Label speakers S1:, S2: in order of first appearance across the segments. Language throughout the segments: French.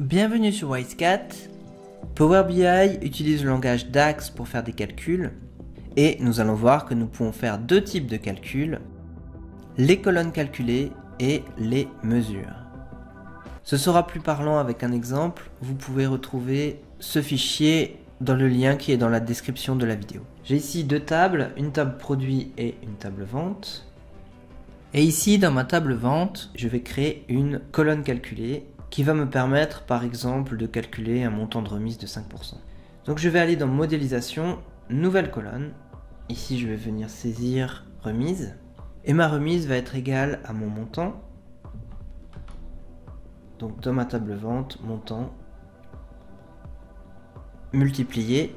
S1: Bienvenue sur WiseCat. Power BI utilise le langage DAX pour faire des calculs et nous allons voir que nous pouvons faire deux types de calculs, les colonnes calculées et les mesures. Ce sera plus parlant avec un exemple, vous pouvez retrouver ce fichier dans le lien qui est dans la description de la vidéo. J'ai ici deux tables, une table produit et une table vente. Et ici dans ma table vente, je vais créer une colonne calculée qui va me permettre par exemple de calculer un montant de remise de 5%. Donc je vais aller dans modélisation, nouvelle colonne. Ici je vais venir saisir remise. Et ma remise va être égale à mon montant. Donc dans ma table vente, montant multiplié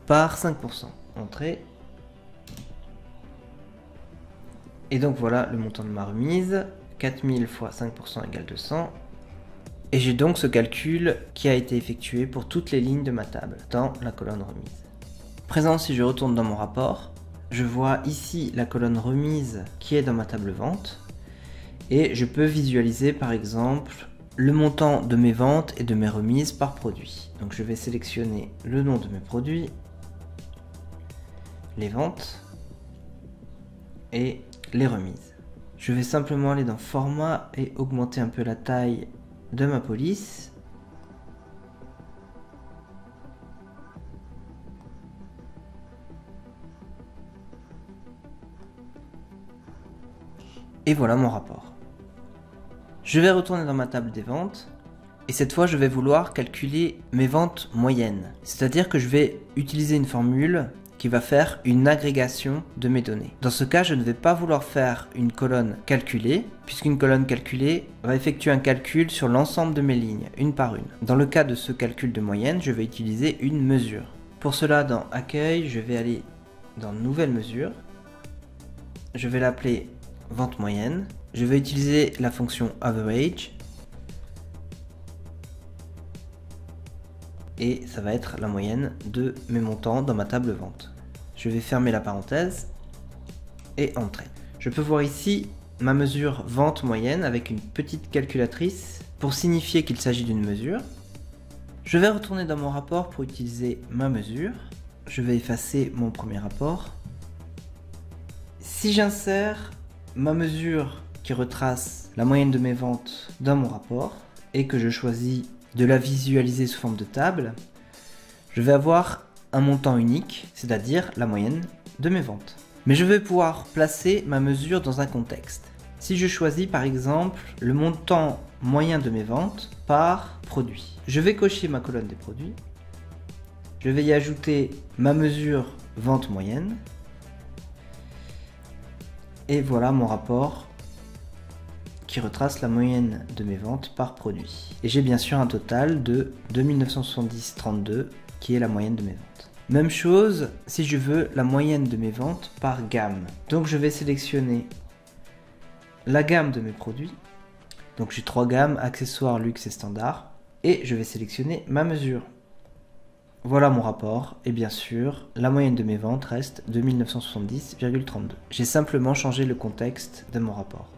S1: par 5%. Entrée. Et donc voilà le montant de ma remise. 4000 fois 5% égale 200. Et j'ai donc ce calcul qui a été effectué pour toutes les lignes de ma table dans la colonne remise. Présent, si je retourne dans mon rapport, je vois ici la colonne remise qui est dans ma table vente. Et je peux visualiser par exemple le montant de mes ventes et de mes remises par produit. Donc je vais sélectionner le nom de mes produits, les ventes et les remises. Je vais simplement aller dans format et augmenter un peu la taille de ma police. Et voilà mon rapport. Je vais retourner dans ma table des ventes et cette fois je vais vouloir calculer mes ventes moyennes. C'est-à-dire que je vais utiliser une formule qui va faire une agrégation de mes données. Dans ce cas, je ne vais pas vouloir faire une colonne calculée, puisqu'une colonne calculée va effectuer un calcul sur l'ensemble de mes lignes, une par une. Dans le cas de ce calcul de moyenne, je vais utiliser une mesure. Pour cela, dans Accueil, je vais aller dans Nouvelle mesure. Je vais l'appeler Vente moyenne. Je vais utiliser la fonction Average. Et ça va être la moyenne de mes montants dans ma table vente. Je vais fermer la parenthèse et entrer. Je peux voir ici ma mesure vente moyenne avec une petite calculatrice pour signifier qu'il s'agit d'une mesure. Je vais retourner dans mon rapport pour utiliser ma mesure. Je vais effacer mon premier rapport. Si j'insère ma mesure qui retrace la moyenne de mes ventes dans mon rapport et que je choisis de la visualiser sous forme de table, je vais avoir un montant unique, c'est-à-dire la moyenne de mes ventes. Mais je vais pouvoir placer ma mesure dans un contexte. Si je choisis par exemple le montant moyen de mes ventes par produit, je vais cocher ma colonne des produits, je vais y ajouter ma mesure vente moyenne, et voilà mon rapport qui retrace la moyenne de mes ventes par produit. Et j'ai bien sûr un total de 2970,32 qui est la moyenne de mes ventes. Même chose si je veux la moyenne de mes ventes par gamme. Donc je vais sélectionner la gamme de mes produits. Donc j'ai trois gammes, accessoires, luxe et standard. Et je vais sélectionner ma mesure. Voilà mon rapport, et bien sûr, la moyenne de mes ventes reste 2970,32. J'ai simplement changé le contexte de mon rapport.